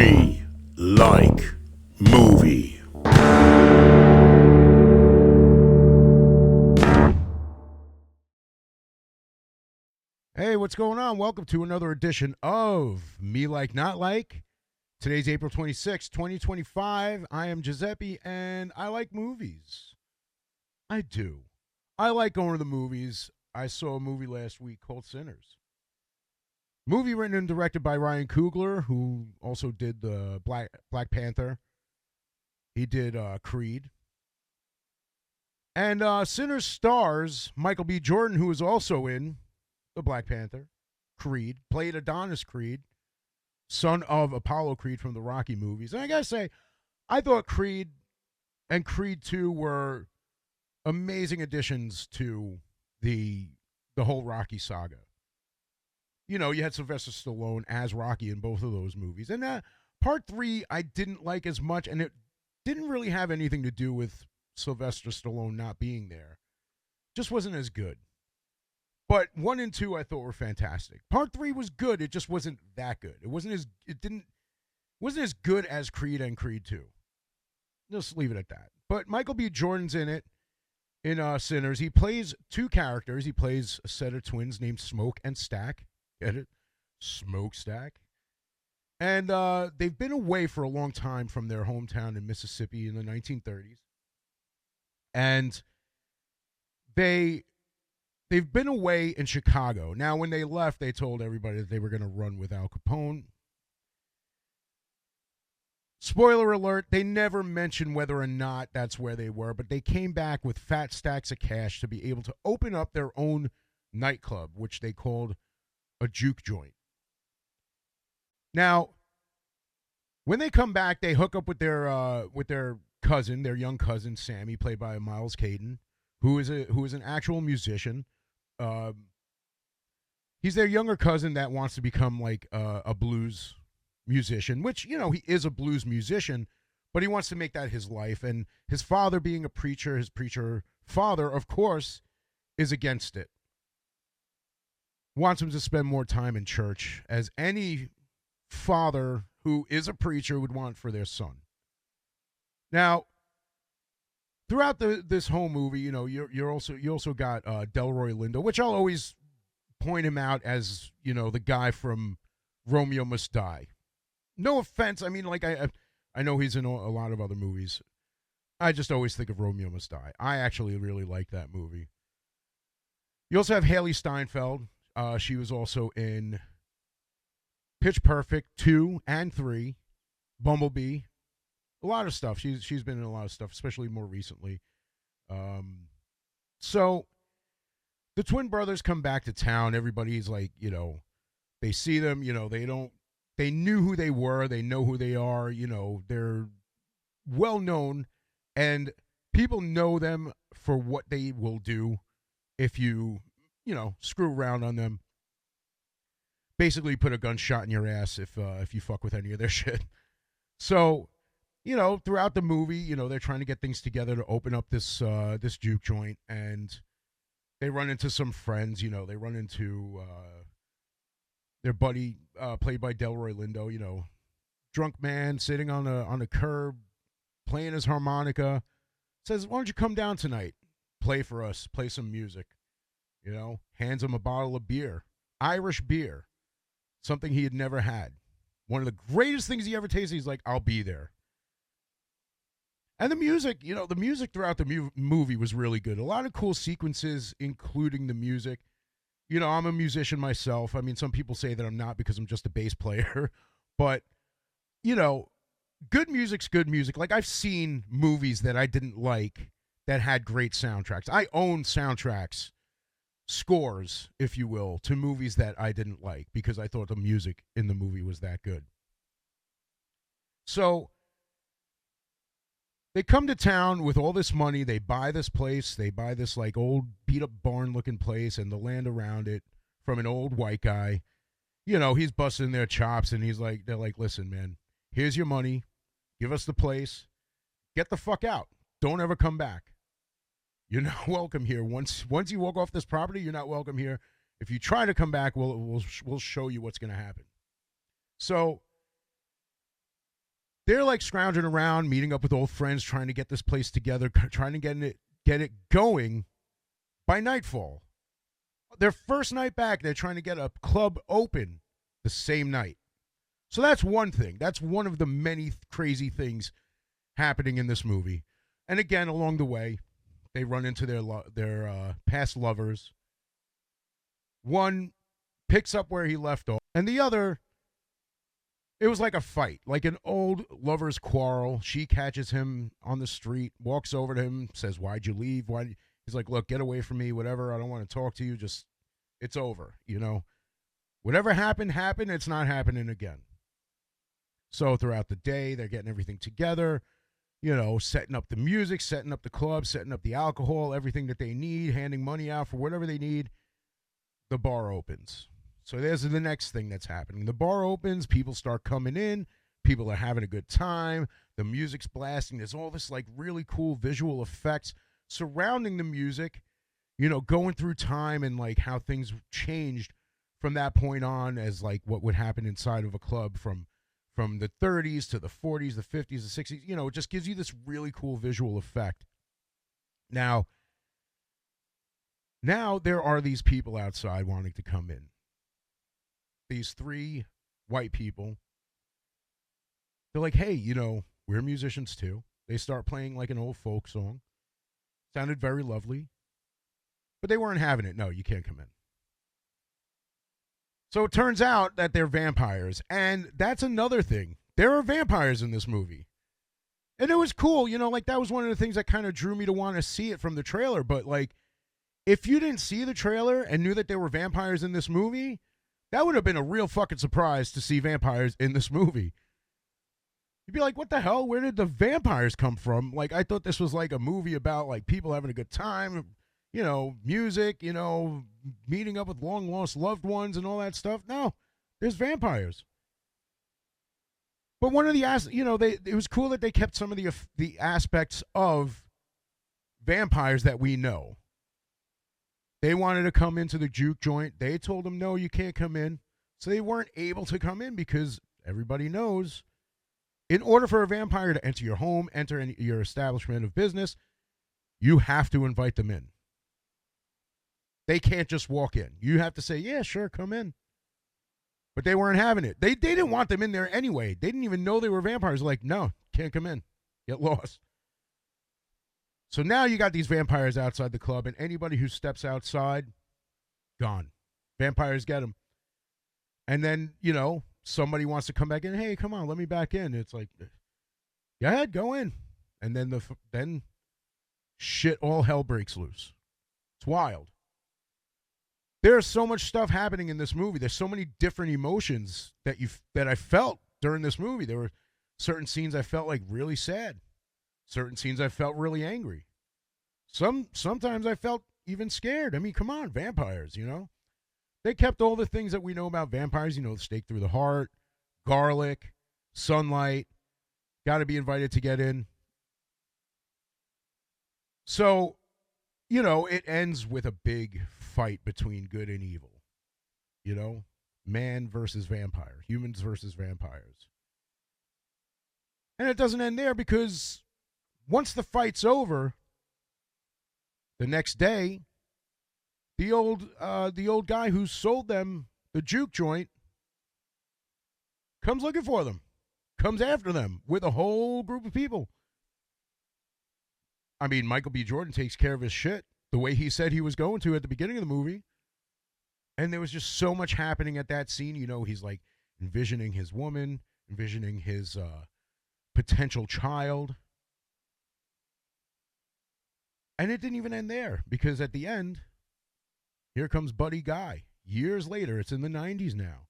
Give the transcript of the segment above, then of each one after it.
Me like movie. Hey, what's going on? Welcome to another edition of Me Like Not Like. Today's April 26th, 2025. I am Giuseppe, and I like movies. I do. I like going to the movies. I saw a movie last week called Sinners. Movie written and directed by Ryan Coogler, who also did the Black Panther. He did Creed. And Sinners stars Michael B. Jordan, who is also in the Black Panther, Creed, played Adonis Creed, son of Apollo Creed from the Rocky movies. And I gotta say, I thought Creed and Creed 2 were amazing additions to the whole Rocky saga. You know, you had Sylvester Stallone as Rocky in both of those movies. And part 3 I didn't like as much, and it didn't really have anything to do with Sylvester Stallone not being there. Just wasn't as good. But 1 and 2 I thought were fantastic. Part 3 was good. It just wasn't that good. It wasn't as good as Creed and Creed 2. Just leave it at that. But Michael B. Jordan's in it, in Sinners. He plays 2 characters. He plays a set of twins named Smoke and Stack. Get it? Smokestack. And they've been away for a long time from their hometown in Mississippi in the 1930s. And they've been away in Chicago. Now, when they left, they told everybody that they were going to run with Al Capone. Spoiler alert, they never mentioned whether or not that's where they were, but they came back with fat stacks of cash to be able to open up their own nightclub, which they called a juke joint. Now, when they come back, they hook up with their cousin, their young cousin, Sammy, played by Miles Caden, who is an actual musician. He's their younger cousin that wants to become like a blues musician, which, you know, he is a blues musician, but he wants to make that his life. And his father, being a preacher, his preacher father, of course, is against it. Wants him to spend more time in church, as any father who is a preacher would want for their son. Now, throughout this whole movie, you know, you also got Delroy Lindo, which I'll always point him out as, you know, the guy from Romeo Must Die. No offense, I mean, like I know he's in a lot of other movies. I just always think of Romeo Must Die. I actually really like that movie. You also have Haley Steinfeld. She was also in Pitch Perfect 2 and 3, Bumblebee. A lot of stuff. She's been in a lot of stuff, especially more recently. So the twin brothers come back to town. Everybody's like, you know, they see them, you know, they knew who they were. They know who they are. You know, they're well known, and people know them for what they will do if you know, screw around on them. Basically put a gunshot in your ass if you fuck with any of their shit. So, you know, throughout the movie, you know, they're trying to get things together to open up this juke joint, and they run into some friends. You know, they run into their buddy, played by Delroy Lindo. You know, drunk man sitting on a curb, playing his harmonica. Says, "Why don't you come down tonight? Play for us. Play some music." You know, hands him a bottle of beer, Irish beer, something he had never had. One of the greatest things he ever tasted. He's like, "I'll be there." And the music, you know, the music throughout the movie was really good. A lot of cool sequences, including the music. You know, I'm a musician myself. I mean, some people say that I'm not because I'm just a bass player. But, you know, good music's good music. Like, I've seen movies that I didn't like that had great soundtracks. I own soundtracks, scores, if you will, to movies that I didn't like because I thought the music in the movie was that good. So they come to town with all this money. They buy this place. They buy this like old beat up barn looking place and the land around it from an old white guy. You know, he's busting their chops, and they're like, "Listen, man, here's your money. Give us the place. Get the fuck out. Don't ever come back. You're not welcome here. Once you walk off this property, you're not welcome here. If you try to come back, we'll show you what's going to happen." So they're like scrounging around, meeting up with old friends, trying to get this place together, trying to get it going by nightfall. Their first night back, they're trying to get a club open the same night. So that's one thing. That's one of the many crazy things happening in this movie. And again, along the way, they run into their past lovers. One picks up where he left off, and the other, it was like a fight, like an old lover's quarrel. She catches him on the street, walks over to him, says, "Why'd you leave? Why?" He's like, "Look, get away from me, whatever. I don't want to talk to you. Just, it's over, you know. Whatever happened, happened. It's not happening again." So throughout the day, they're getting everything together, you know, setting up the music, setting up the club, setting up the alcohol, everything that they need, handing money out for whatever they need. The bar opens. So there's the next thing that's happening. The bar opens, people start coming in, people are having a good time, the music's blasting. There's all this like really cool visual effects surrounding the music, you know, going through time and like how things changed from that point on as like what would happen inside of a club from the 30s to the 40s, the 50s, the 60s. You know, it just gives you this really cool visual effect. Now there are these people outside wanting to come in. These three white people. They're like, "Hey, you know, we're musicians too." They start playing like an old folk song. Sounded very lovely. But they weren't having it. No, you can't come in. So it turns out that they're vampires. And that's another thing. There are vampires in this movie. And it was cool. You know, like that was one of the things that kind of drew me to want to see it from the trailer. But like, if you didn't see the trailer and knew that there were vampires in this movie, that would have been a real fucking surprise to see vampires in this movie. You'd be like, what the hell? Where did the vampires come from? Like, I thought this was like a movie about like people having a good time, you know, music, you know, meeting up with long lost loved ones and all that stuff. No, there's vampires. But one of the, you know, it was cool that they kept some of the aspects of vampires that we know. They wanted to come into the juke joint. They told them, no, you can't come in. So they weren't able to come in because everybody knows in order for a vampire to enter your home, enter your establishment of business, you have to invite them in. They can't just walk in. You have to say, yeah, sure, come in. But they weren't having it. They didn't want them in there anyway. They didn't even know they were vampires. Like, no, can't come in. Get lost. So now you got these vampires outside the club, and anybody who steps outside, gone. Vampires get them. And then, you know, somebody wants to come back in. Hey, come on, let me back in. It's like, go ahead, go in. And then then shit, all hell breaks loose. It's wild. There's so much stuff happening in this movie. There's so many different emotions that I felt during this movie. There were certain scenes I felt like really sad. Certain scenes I felt really angry. Sometimes I felt even scared. I mean, come on, vampires, you know? They kept all the things that we know about vampires, you know, the stake through the heart, garlic, sunlight, got to be invited to get in. So, you know, it ends with a big fight between good and evil. You know, man versus vampire, humans versus vampires. And it doesn't end there because once the fight's over, the next day, the old guy who sold them the juke joint comes looking for them, comes after them with a whole group of people. I mean, Michael B. Jordan takes care of his shit the way he said he was going to at the beginning of the movie. And there was just so much happening at that scene. You know, he's like envisioning his woman, envisioning his potential child. And it didn't even end there because at the end, here comes Buddy Guy. Years later, it's in the 90s now,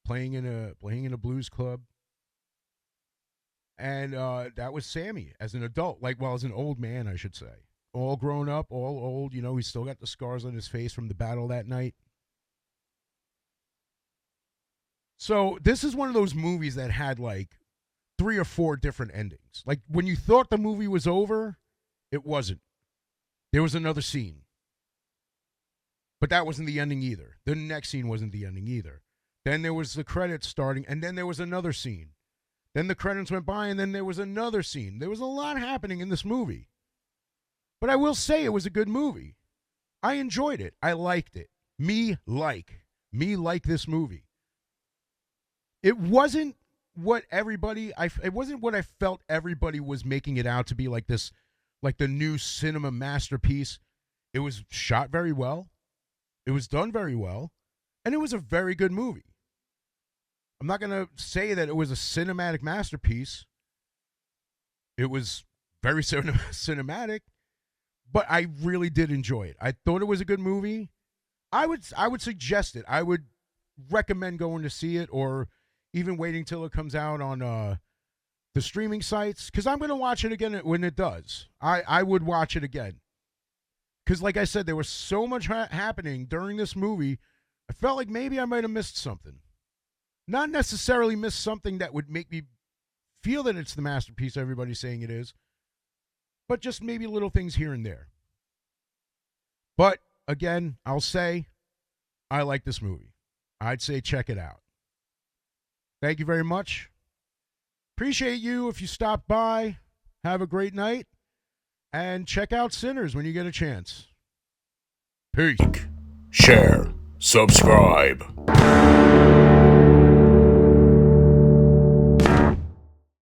playing in a blues club. And that was Sammy as an adult, as an old man, I should say. All grown up, all old. You know, he's still got the scars on his face from the battle that night. So this is one of those movies that had like 3 or 4 different endings. Like when you thought the movie was over, it wasn't. There was another scene. But that wasn't the ending either. The next scene wasn't the ending either. Then there was the credits starting, and then there was another scene. Then the credits went by, and then there was another scene. There was a lot happening in this movie. But I will say it was a good movie. I enjoyed it. I liked it. Me like this movie. It wasn't what it wasn't what I felt everybody was making it out to be, like this, like the new cinema masterpiece. It was shot very well. It was done very well. And it was a very good movie. I'm not going to say that it was a cinematic masterpiece. It was very cinematic, but I really did enjoy it. I thought it was a good movie. I would suggest it. I would recommend going to see it, or even waiting till it comes out on the streaming sites, because I'm going to watch it again when it does. I would watch it again. Because like I said, there was so much happening during this movie, I felt like maybe I might have missed something. Not necessarily missed something that would make me feel that it's the masterpiece everybody's saying it is, but just maybe little things here and there. But again, I'll say I like this movie. I'd say check it out. Thank you very much. Appreciate you if you stopped by. Have a great night. And check out Sinners when you get a chance. Peace. Share, subscribe.